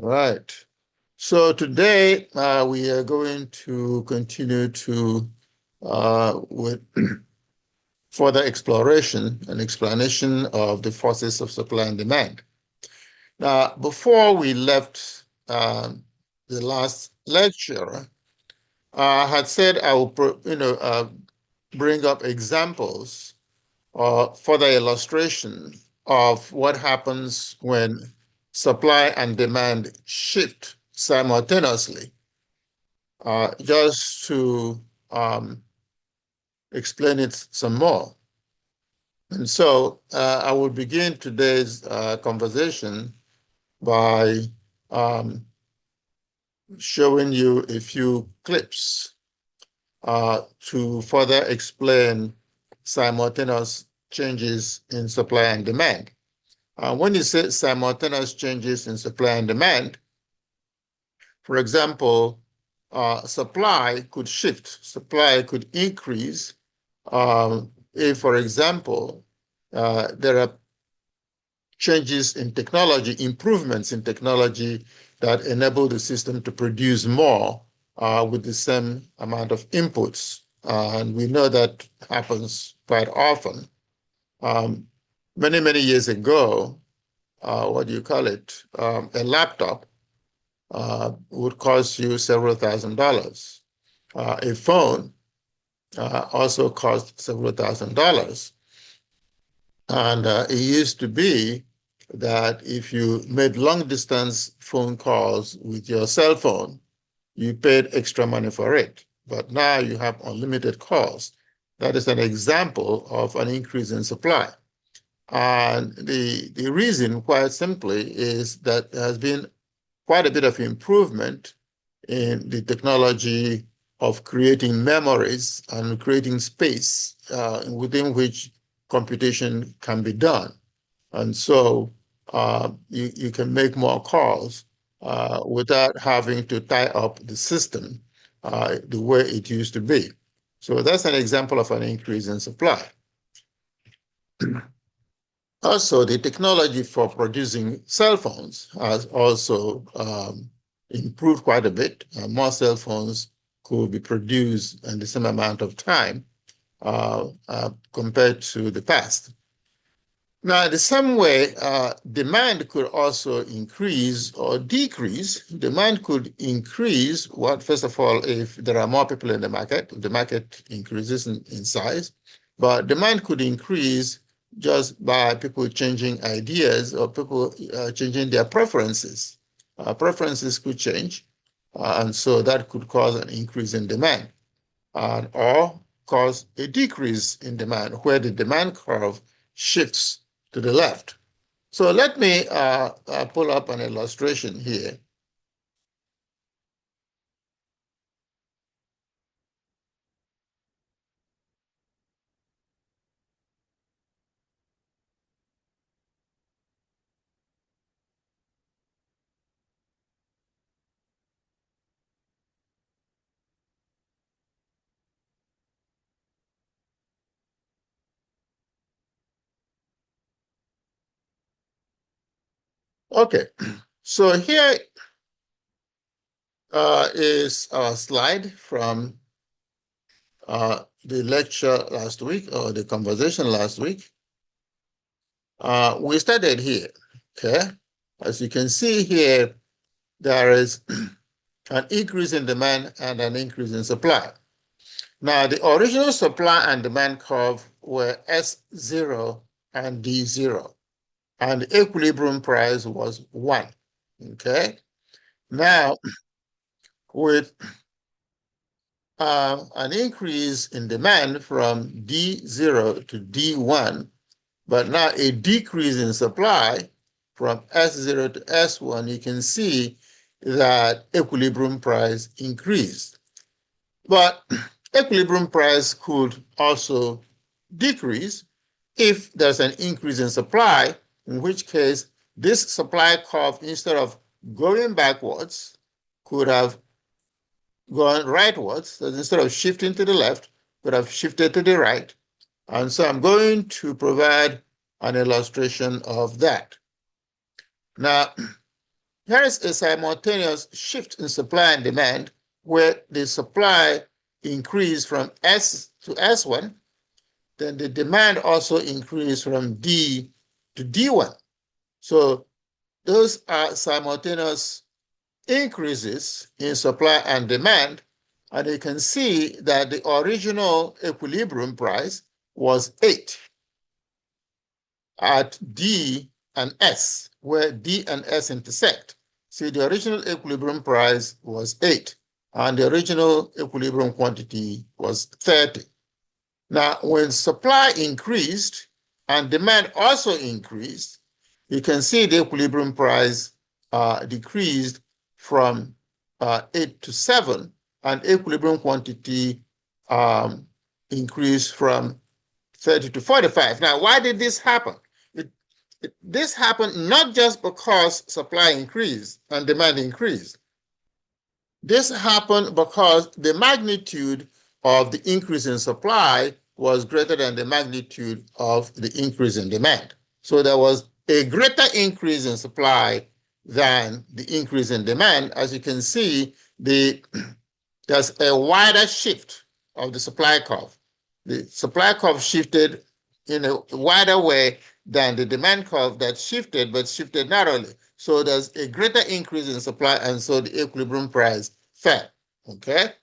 Right. So today we are going to continue to with further exploration and explanation of the forces of supply and demand. Now, before we left the last lecture, I had said I will, bring up examples or further illustration of what happens when supply and demand shift simultaneously, just to explain it some more. And so I will begin today's conversation by showing you a few clips to further explain simultaneous changes in supply and demand. When you say simultaneous changes in supply and demand, for example, supply could shift, supply could increase. If, for example, there are changes in technology, improvements in technology that enable the system to produce more with the same amount of inputs. And we know that happens quite often. Many, many years ago, what do you call it? A laptop would cost you several $1,000s. A phone also cost several $1,000s. And it used to be that if you made long distance phone calls with your cell phone, you paid extra money for it. But now you have unlimited calls. That is an example of an increase in supply. And the reason, quite simply, is that there has been quite a bit of improvement in the technology of creating memories and creating space within which computation can be done. And so you can make more calls without having to tie up the system the way it used to be. So that's an example of an increase in supply. Also, the technology for producing cell phones has also improved quite a bit. More cell phones could be produced in the same amount of time compared to the past. Now, the same way, demand could also increase or decrease. Demand could increase, first of all, if there are more people in the market increases in size, but demand could increase just by people changing ideas or people changing their preferences. Preferences could change, and so that could cause an increase in demand, or cause a decrease in demand where the demand curve shifts to the left. So let me pull up an illustration here. Okay, so here is our slide from the lecture last week, or the conversation last week. We started here, okay? As you can see here, there is an increase in demand and an increase in supply. Now, the original supply and demand curve were S0 and D0, and the equilibrium price was 1, okay? Now, with an increase in demand from D0 to D1, but now a decrease in supply from S0 to S1, you can see that equilibrium price increased. But equilibrium price could also decrease if there's an increase in supply, in which case this supply curve, instead of going backwards, could have gone rightwards. So instead of shifting to the left, could have shifted to the right. And so I'm going to provide an illustration of that. Now, Here is a simultaneous shift in supply and demand where the supply increased from S to S1, then the demand also increased from D to D1. So those are simultaneous increases in supply and demand, and you can see that the original equilibrium price was 8 at D and S, where D and S intersect. See, the original equilibrium price was 8, and the original equilibrium quantity was 30. Now, when supply increased and demand also increased, you can see the equilibrium price decreased from 8 to 7, and equilibrium quantity increased from 30 to 45. Now, why did this happen? This happened not just because supply increased and demand increased. This happened because the magnitude of the increase in supply was greater than the magnitude of the increase in demand. So there was a greater increase in supply than the increase in demand. As you can see, there's a wider shift of the supply curve. The supply curve shifted in a wider way than the demand curve that shifted, but shifted narrowly. So there's a greater increase in supply, and so the equilibrium price fell, okay?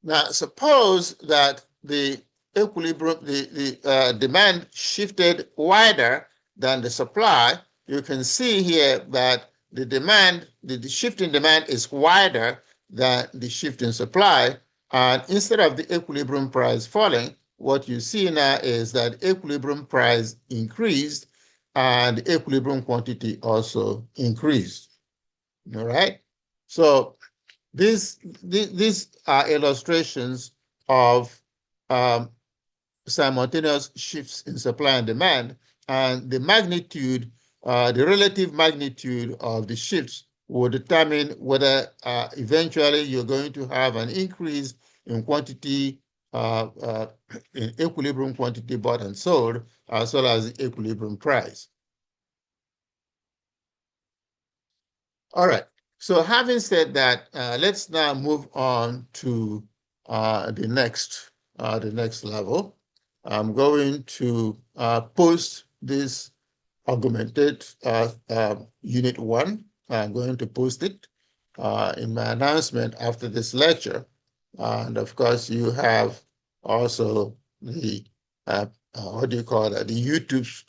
Now, suppose that the equilibrium, the demand shifted wider than the supply. You can see here that the demand, the shift in demand is wider than the shift in supply. And instead of the equilibrium price falling, what you see now is that equilibrium price increased and the equilibrium quantity also increased. All right? So these are illustrations of simultaneous shifts in supply and demand, and the magnitude, the relative magnitude of the shifts will determine whether eventually you're going to have an increase in quantity, in equilibrium quantity bought and sold, as well as the equilibrium price. All right. So having said that, let's now move on to the next level. I'm going to post this augmented unit 1. I'm going to post it in my announcement after this lecture. And of course, you have also the, what do you call that, the YouTube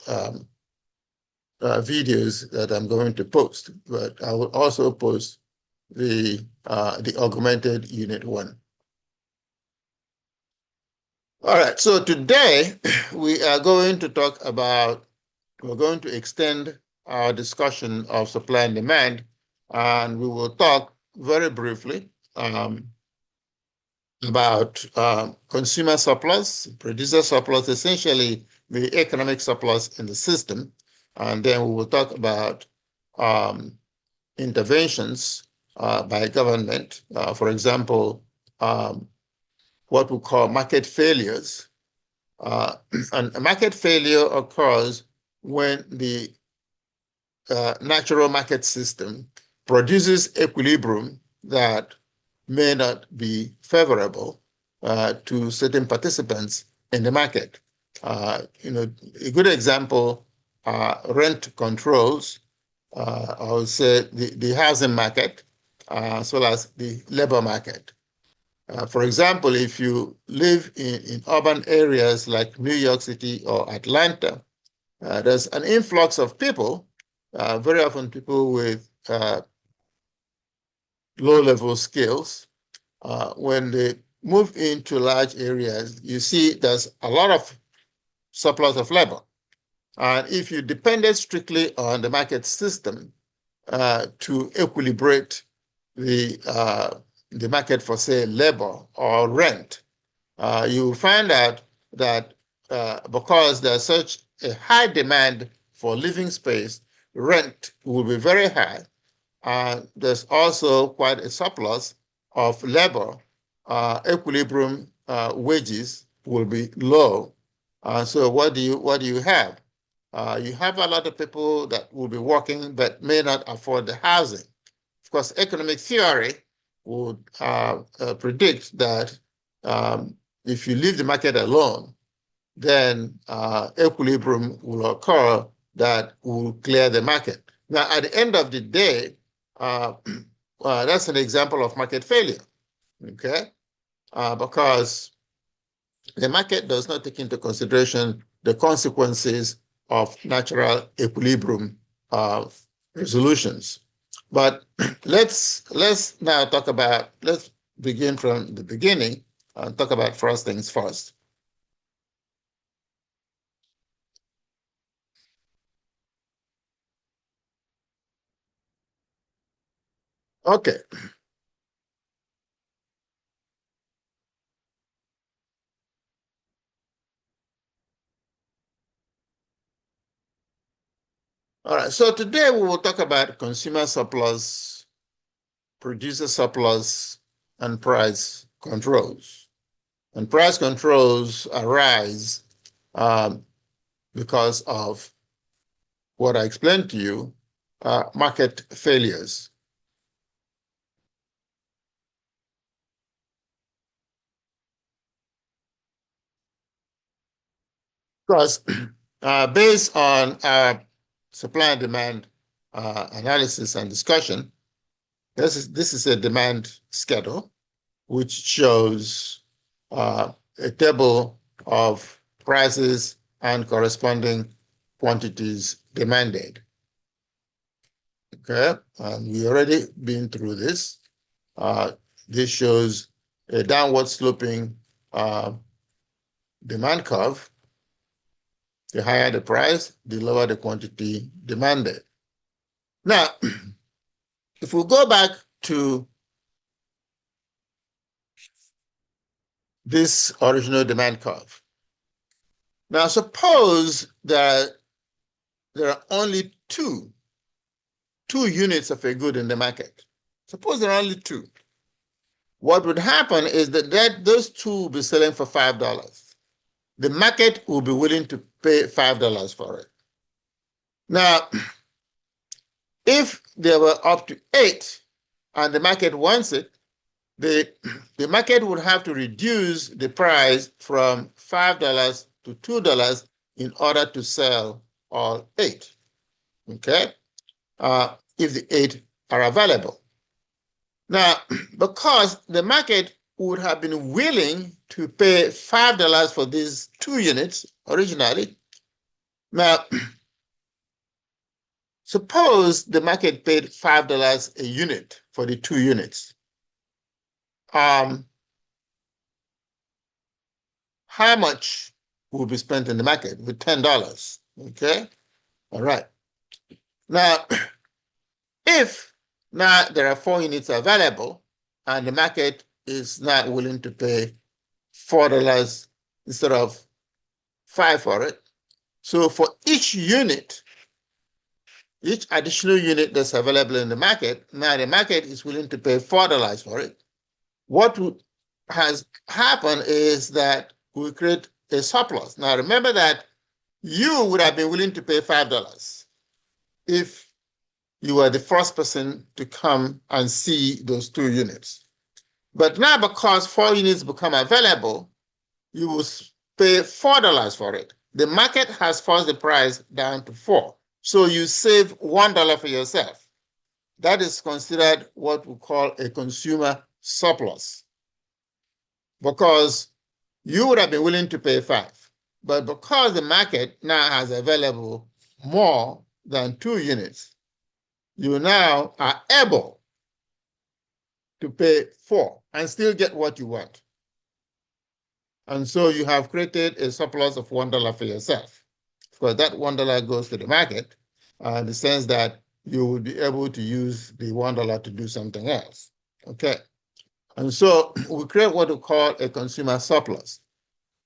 videos that I'm going to post. But I will also post the augmented unit 1. All right, so today we are going to talk about, we're going to extend our discussion of supply and demand, and we will talk very briefly about consumer surplus, producer surplus, essentially the economic surplus in the system. And then we will talk about interventions by government, for example, what we call market failures. And a market failure occurs when the natural market system produces equilibrium that may not be favorable to certain participants in the market. A good example are rent controls, I would say the housing market, as well as the labor market. For example, if you live in urban areas like New York City or Atlanta, there's an influx of people, very often people with low-level skills. When they move into large areas, you see there's a lot of surplus of labor. And if you depended strictly on the market system to equilibrate the market for, say, labor or rent, you will find out that because there's such a high demand for living space, rent will be very high. There's also quite a surplus of labor. Equilibrium wages will be low. So what do you have? You have a lot of people that will be working but may not afford the housing. Of course, economic theory would predict that if you leave the market alone, then equilibrium will occur that will clear the market. Now, at the end of the day, that's an example of market failure, okay? Because the market does not take into consideration the consequences of natural equilibrium resolutions. But let's now talk about, let's begin from the beginning and talk about first things first. Okay. All right. So today we will talk about consumer surplus, producer surplus, and price controls. And price controls arise because of what I explained to you, market failures. Because based on our supply and demand analysis and discussion, this is a demand schedule, which shows a table of prices and corresponding quantities demanded. Okay, and we already been through this. This shows a downward sloping demand curve. The higher the price, the lower the quantity demanded. Now, if we go back to this original demand curve, now suppose that there are only two units of a good in the market. Suppose there are only two. What would happen is that those two will be selling for $5. The market will be willing to pay $5 for it. Now, if there were up to 8 and the market wants it, the market would have to reduce the price from $5 to $2 in order to sell all 8. Okay? If the 8 are available. Now, because the market would have been willing to pay $5 for these 2 units originally, now, suppose the market paid $5 a unit for the 2 units. How much will be spent in the market? With $10, okay? All right. Now, if now there are 4 units available and the market is not willing to pay $4 instead of 5 for it, so for each unit, each additional unit that's available in the market, now the market is willing to pay $4 for it. What has happened is that we create a surplus. Now remember that you would have been willing to pay $5 if you were the first person to come and see those 2 units. But now because 4 units become available, you will pay $4 for it. The market has forced the price down to 4. So you save $1 for yourself. That is considered what we call a consumer surplus. Because you would have been willing to pay 5. But because the market now has available more than 2 units, you now are able to pay 4 and still get what you want. And so you have created a surplus of $1 for yourself. Of course, that $1 goes to the market in the sense that you will be able to use the $1 to do something else. Okay. And so we create what we call a consumer surplus.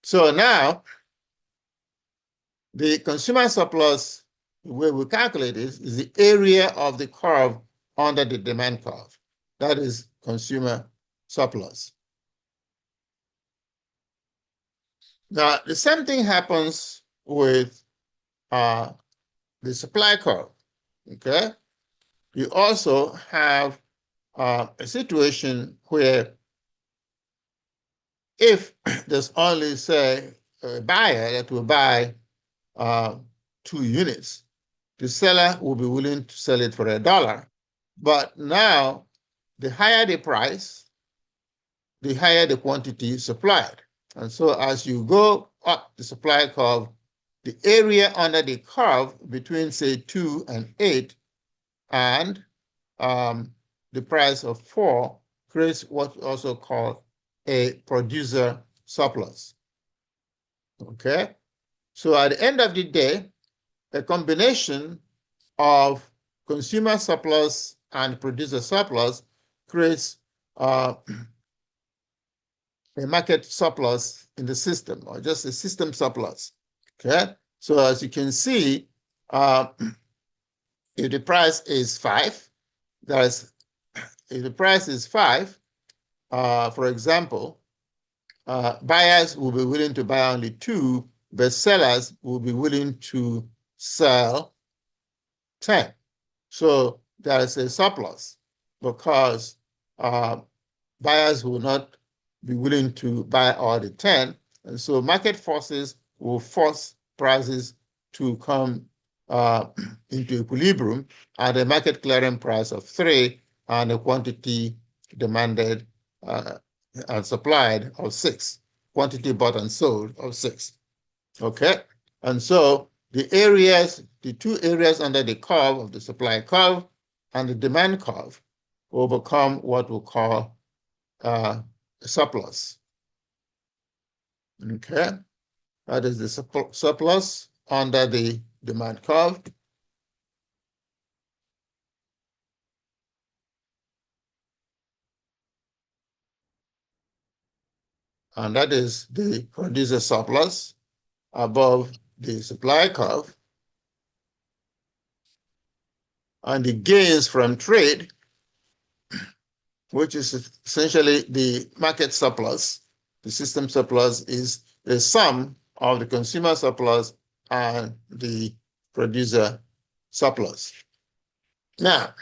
So now, the consumer surplus, the way we calculate it, is the area of the curve under the demand curve. That is consumer surplus. Now, the same thing happens with the supply curve. Okay. You also have a situation where if there's only, say, a buyer that will buy 2 units, the seller will be willing to sell it for $1. But now, the higher the price, the higher the quantity supplied. And so as you go up the supply curve, the area under the curve between, say, 2 and 8 and the price of 4 creates what we also call a producer surplus. Okay? So at the end of the day, a combination of consumer surplus and producer surplus creates a market surplus in the system, or just a system surplus. Okay? So as you can see, if the price is 5, if the price is 5, for example, buyers will be willing to buy only 2, but sellers will be willing to sell 10. So there is a surplus because buyers will not be willing to buy all the 10. And so market forces will force prices to come into equilibrium at a market clearing price of 3 and a quantity demanded and supplied of 6, quantity bought and sold of 6. Okay? And so the two areas under the curve of the supply curve and the demand curve will become what we call a surplus. Okay? That is the surplus under the demand curve. And that is the producer surplus above the supply curve. And the gains from trade, which is essentially the market surplus, the system surplus, is the sum of the consumer surplus and the producer surplus. Now,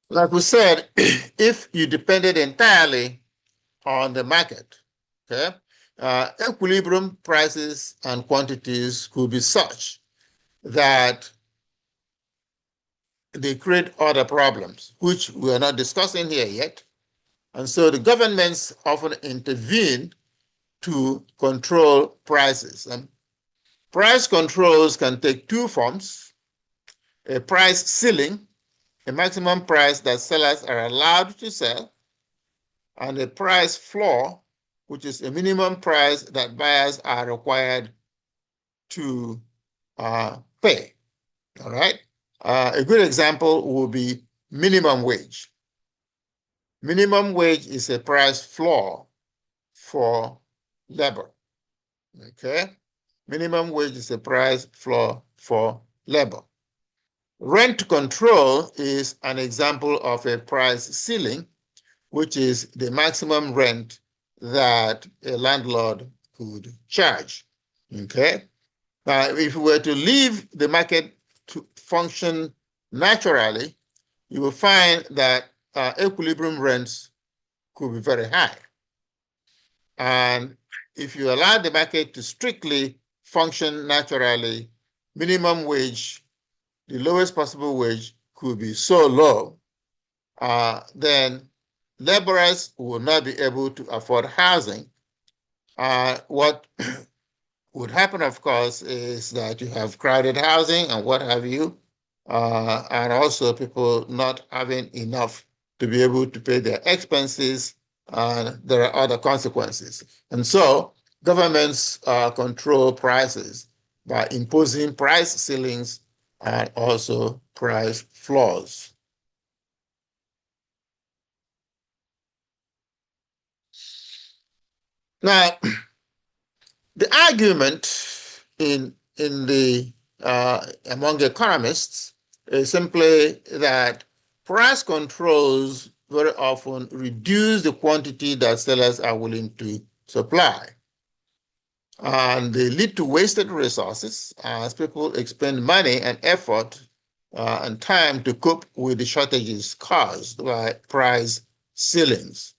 like we said, if you depended entirely on the market, okay, equilibrium prices and quantities could be such that they create other problems, which we are not discussing here yet. And so the governments often intervene to control prices. And price controls can take 2 forms: a price ceiling, a maximum price that sellers are allowed to sell, and a price floor, which is a minimum price that buyers are required to pay. All right? A good example would be minimum wage. Minimum wage is a price floor for labor. Okay? Minimum wage is a price floor for labor. Rent control is an example of a price ceiling, which is the maximum rent that a landlord could charge. Okay? Now, if we were to leave the market to function naturally, you will find that equilibrium rents could be very high. And if you allow the market to strictly function naturally, minimum wage, the lowest possible wage, could be so low, then laborers will not be able to afford housing. What would happen, of course, is that you have crowded housing and what have you, and also people not having enough to be able to pay their expenses, and there are other consequences. And so governments control prices by imposing price ceilings and also price floors. Now, the argument among economists is simply that price controls very often reduce the quantity that sellers are willing to supply. And they lead to wasted resources as people expend money and effort and time to cope with the shortages caused by price ceilings.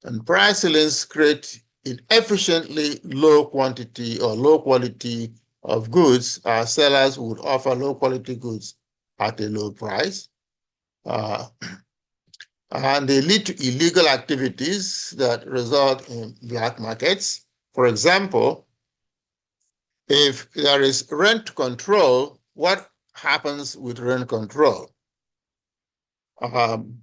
And price ceilings create inefficiently low quantity or low quality of goods. Sellers would offer low quality goods at a low price. Uh, and they lead to illegal activities that result in black markets. For example, if there is rent control, what happens with rent control? Um,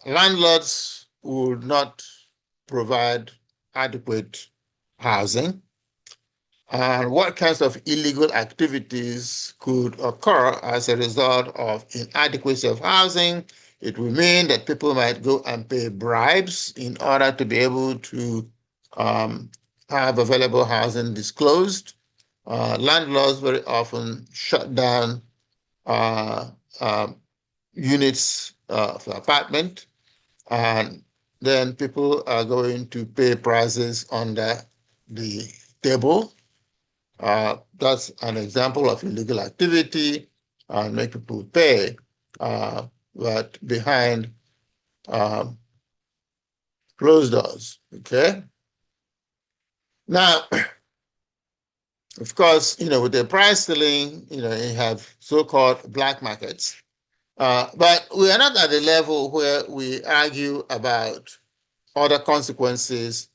Landlords would not provide adequate housing. And what kinds of illegal activities could occur as a result of inadequacy of housing? It will mean that people might go and pay bribes in order to be able to um, have available housing disclosed. Landlords very often shut down uh, uh, units of apartment, and then people are going to pay prices under the table. That's an example of illegal activity and make people pay, but behind um, closed doors. Okay. Now, of course, with the price ceiling, you have so-called black markets, but we are not at the level where we argue about other consequences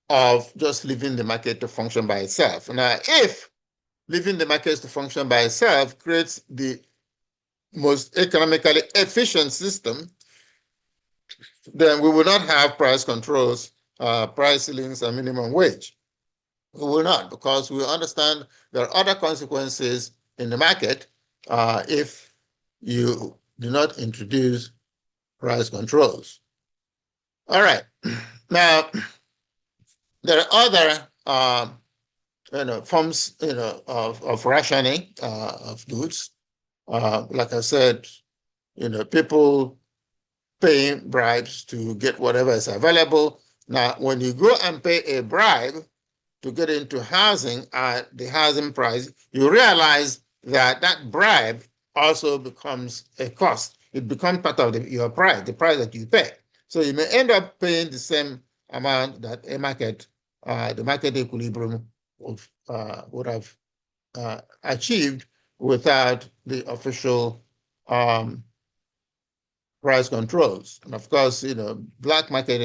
of just leaving the market to function by itself. Now, if leaving the market to function by itself creates the most economically efficient system, then we will not have price controls, price ceilings, and minimum wage. We will not, because we understand there are other consequences in the market if you do not introduce price controls. All right. Now, there are other forms of rationing of goods. Like I said, people paying bribes to get whatever is available. Now, when you go and pay a bribe to get into housing at the housing price, you realize that that bribe also becomes a cost. It becomes part of your price, the price that you pay. So you may end up paying the same amount that the market equilibrium would have achieved without the official price controls. And of course, black market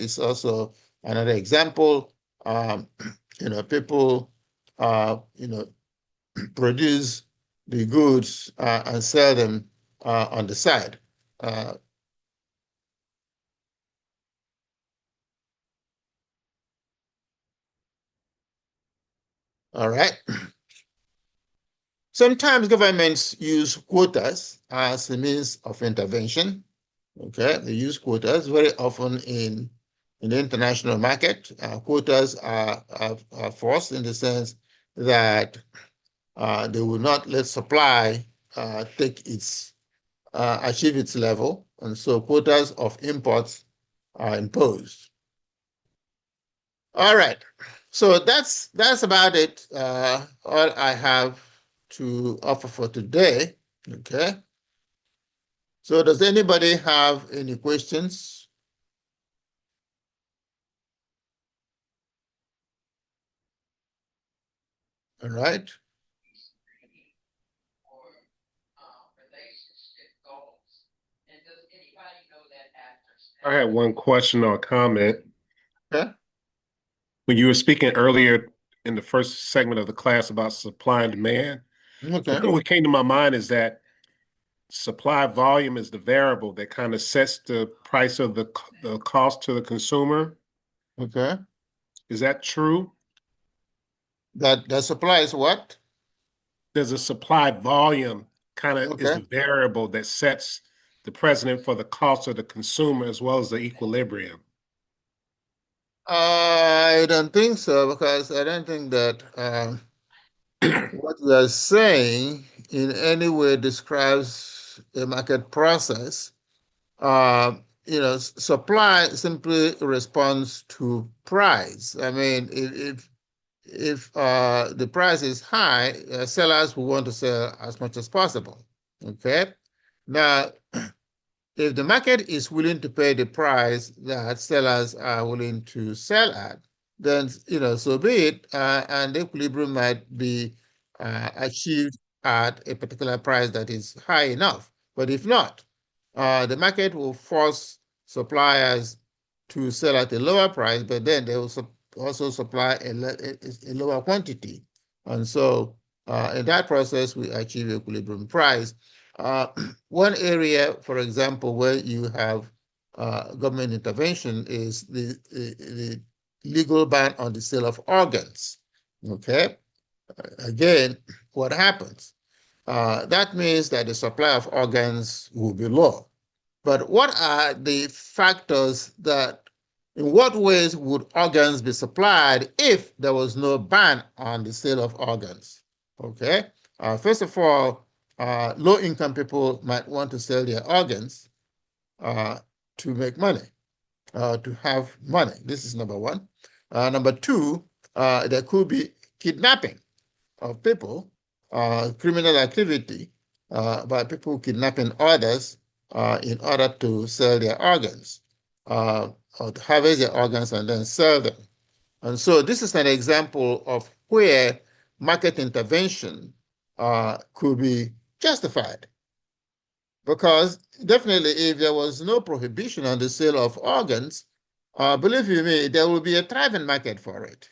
is also another example. Um, people, produce the goods and sell them on the side. Uh, all right. Sometimes governments use quotas as a means of intervention. Okay, they use quotas very often in the international market. Quotas are forced in the sense that they will not let supply achieve its level, and so quotas of imports are imposed. All right, so that's about it. All I have to offer for today. Okay. So does anybody have any questions? All right. I had one question or comment. Okay. When you were speaking earlier in the first segment of the class about supply and demand, Okay. what came to my mind is that supply volume is the variable that kind of sets the price of the cost to the consumer. Okay. Is that true? That supply is what? There's a supply volume kind of is Okay. the variable that sets the precedent for the cost of the consumer as well as the equilibrium. I don't think so, because I don't think that what we are saying in any way describes a market process. supply simply responds to price. I mean, if the price is high, sellers will want to sell as much as possible. Okay. Now, if the market is willing to pay the price that sellers are willing to sell at, then so be it, and equilibrium might be achieved at a particular price that is high enough. But if not, the market will force suppliers to sell at a lower price, but then they will also supply a lower quantity. And so in that process, we achieve equilibrium price. One area, for example, where you have government intervention is the legal ban on the sale of organs. Okay? Again, what happens? That means that the supply of organs will be low. But what are the factors in what ways would organs be supplied if there was no ban on the sale of organs? Okay. First of all, low-income people might want to sell their organs to make money, to have money. This is number one. Number two, there could be kidnapping of people, criminal activity by people kidnapping others in order to sell their organs, or to harvest their organs and then sell them. And so this is an example of where market intervention could be justified. Because definitely if there was no prohibition on the sale of organs, believe you me, there will be a thriving market for it.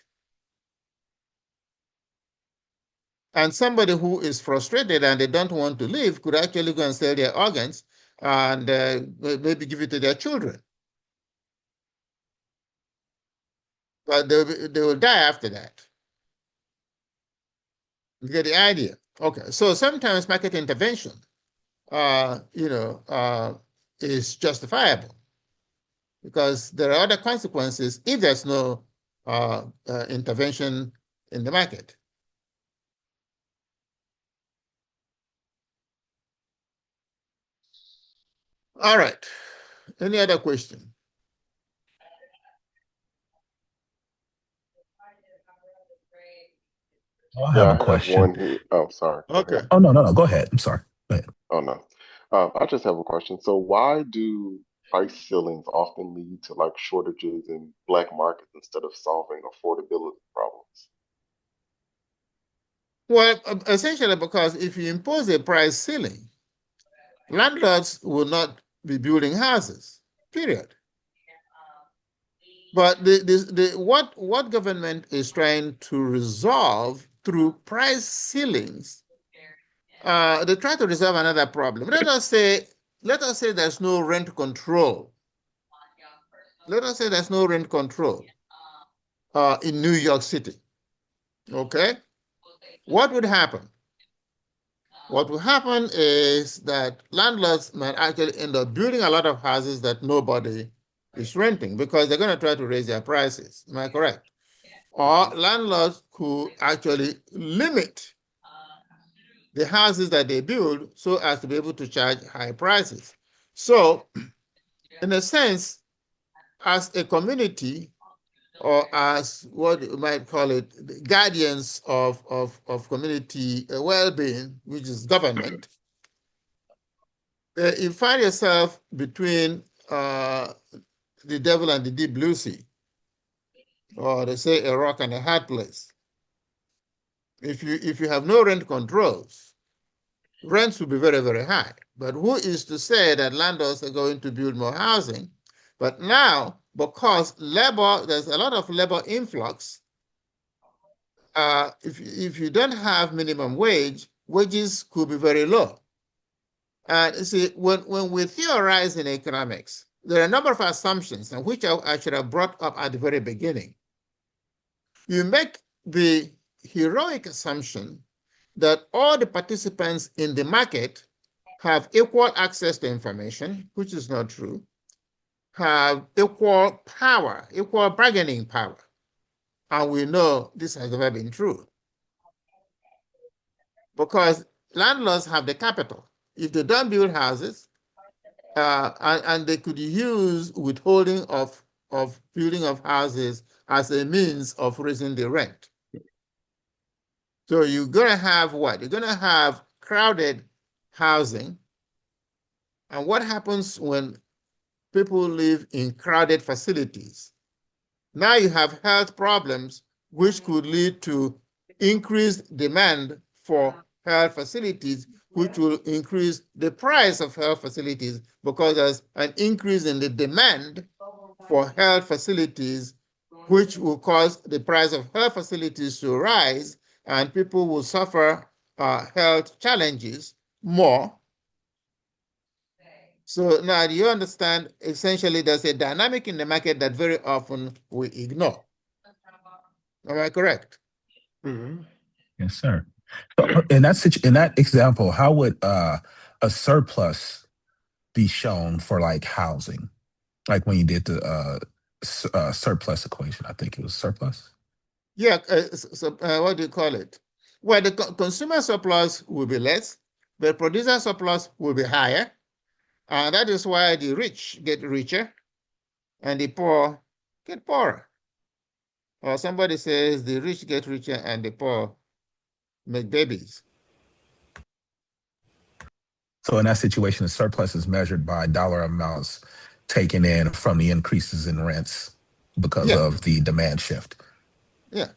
And somebody who is frustrated and they don't want to live could actually go and sell their organs and maybe give it to their children. But they will die after that. You get the idea? Okay, so sometimes market intervention, is justifiable because there are other consequences if there's no intervention in the market. All right. Any other question? Oh, I have Yeah, a I have question. one here. Oh, sorry. Go Okay. ahead. Oh, no, no, no. Go ahead. I'm sorry. Go ahead. Oh, no. I just have a question. So why do price ceilings often lead to like shortages in black markets instead of solving affordability problems? Well, essentially because if you impose a price ceiling, landlords will not be building houses, period. But what government is trying to resolve through price ceilings, they try to resolve another problem. Let us say there's no rent control. Let us say there's no rent control in New York City. Okay? What would happen? What will happen is that landlords might actually end up building a lot of houses that nobody is renting because they're going to try to raise their prices. Am I correct? Or landlords could actually limit the houses that they build so as to be able to charge high prices. So, in a sense, as a community, or as what you might call it, the guardians of community well-being, which is government, you find yourself between the devil and the deep blue sea, or they say a rock and a hard place. If you have no rent controls, rents will be very, very high. But who is to say that landlords are going to build more housing? But now, because there's a lot of labor influx, if you don't have minimum wage, wages could be very low. And you see, when we theorize in economics, there are a number of assumptions, and which I should have brought up at the very beginning. You make the heroic assumption that all the participants in the market have equal access to information, which is not true, have equal power, equal bargaining power. And we know this has never been true. Because landlords have the capital. If they don't build houses, and they could use withholding of building of houses as a means of raising the rent. So you're going to have what? You're going to have crowded housing. And what happens when people live in crowded facilities? Now you have health problems, which could lead to increased demand for health facilities, which will increase the price of health facilities because there's an increase in the demand for health facilities, which will cause the price of health facilities to rise, and people will suffer health challenges more. So now do you understand? Essentially, there's a dynamic in the market that very often we ignore. Am I correct? Mhm. Yes, sir. So in that example, how would a surplus be shown for like housing? Like when you did the surplus equation, I think it was surplus. Yeah, what do you call it? Well, the consumer surplus will be less, the producer surplus will be higher, and that is why the rich get richer and the poor get poorer. Or somebody says the rich get richer and the poor make babies. So in that situation, the surplus is measured by dollar amounts taken in from the increases in rents because Yeah, of the demand shift. yeah,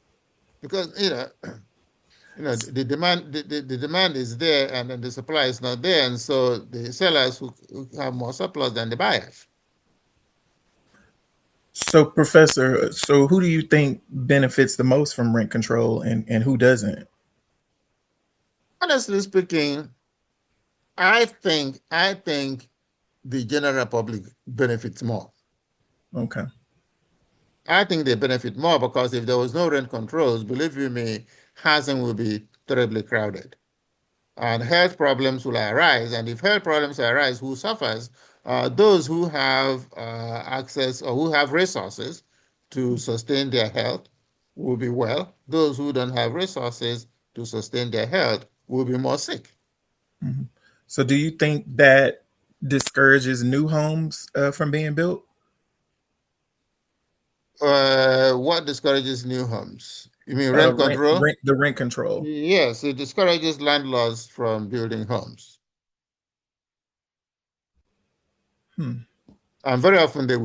because the demand the demand is there and then the supply is not there, and so the sellers who have more surplus than the buyers. So, Professor, so who do you think benefits the most from rent control and who doesn't? Honestly speaking, I think the general public benefits more. Okay. I think they benefit more because if there was no rent controls, believe you me, housing will be terribly crowded. And health problems will arise. And if health problems arise, who suffers? Those who have access or who have resources to sustain their health will be well. Those who don't have resources to sustain their health will be more sick. Mhm. So, do you think that discourages new homes from being built? What discourages new homes? You mean rent control? The rent control. Yes, it discourages landlords from building homes. Hmm. And very often they even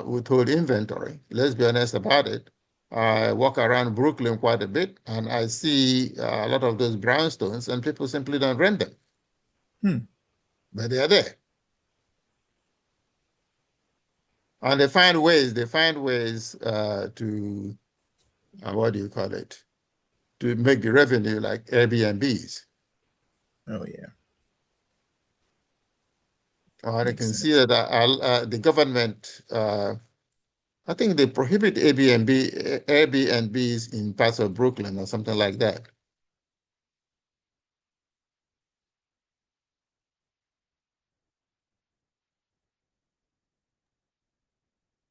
withhold inventory. Let's be honest about it. I walk around Brooklyn quite a bit and I see a lot of those brownstones and people simply don't rent them, Hmm. but they are there. And they find ways to, what do you call it, to make the revenue like Airbnbs. Oh yeah, Or they makes can see sense. that the government I think they prohibit Airbnbs in parts of Brooklyn or something like that.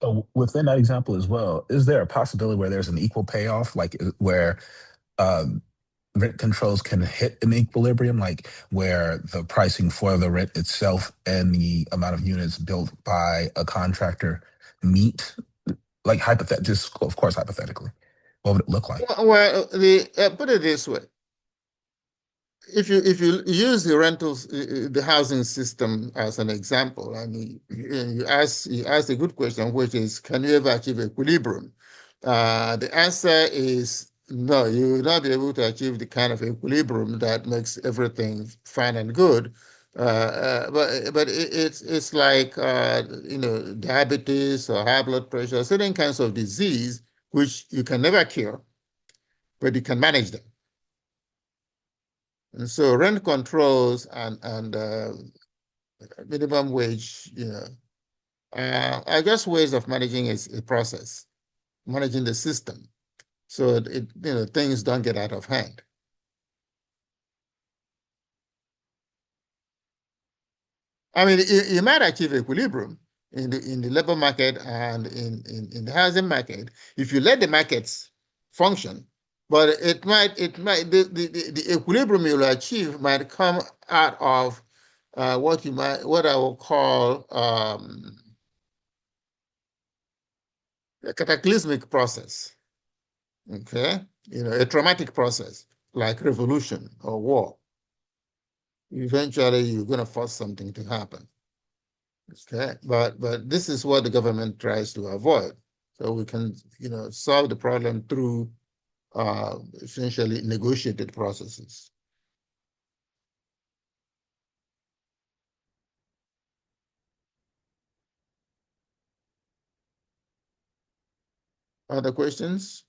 So within that example as well, is there a possibility where there's an equal payoff, like where um, rent controls can hit an equilibrium, like where the pricing for the rent itself and the amount of units built by a contractor meet, like just of course hypothetically, what would it look like? Well, put it this way: if you use the rentals, the housing system as an example, and you ask a good question, which is, can you ever achieve equilibrium? The answer is no. You will not be able to achieve the kind of equilibrium that makes everything fine and good. But it's like diabetes or high blood pressure, certain kinds of disease which you can never cure, but you can manage them. And so rent controls and minimum wage, are just ways of managing a process, managing the system, so things don't get out of hand. I mean, you might achieve equilibrium in the labor market and in the housing market if you let the markets function But the equilibrium you'll achieve might come out of what I will call a cataclysmic process. Okay, a traumatic process like revolution or war. Eventually, you're going to force something to happen. Okay, but this is what the government tries to avoid. So we can solve the problem through essentially negotiated processes. Other questions?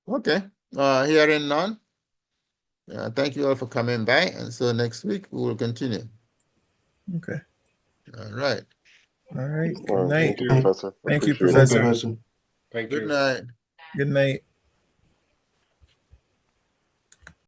Okay, hearing none. Thank you all for coming by, and so next week we will continue. Okay. All right. All right. All Good right. night. Thank you, Professor. Thank you, Appreciate it. Thank you, Professor. Professor. Thank Good you. night. Good night.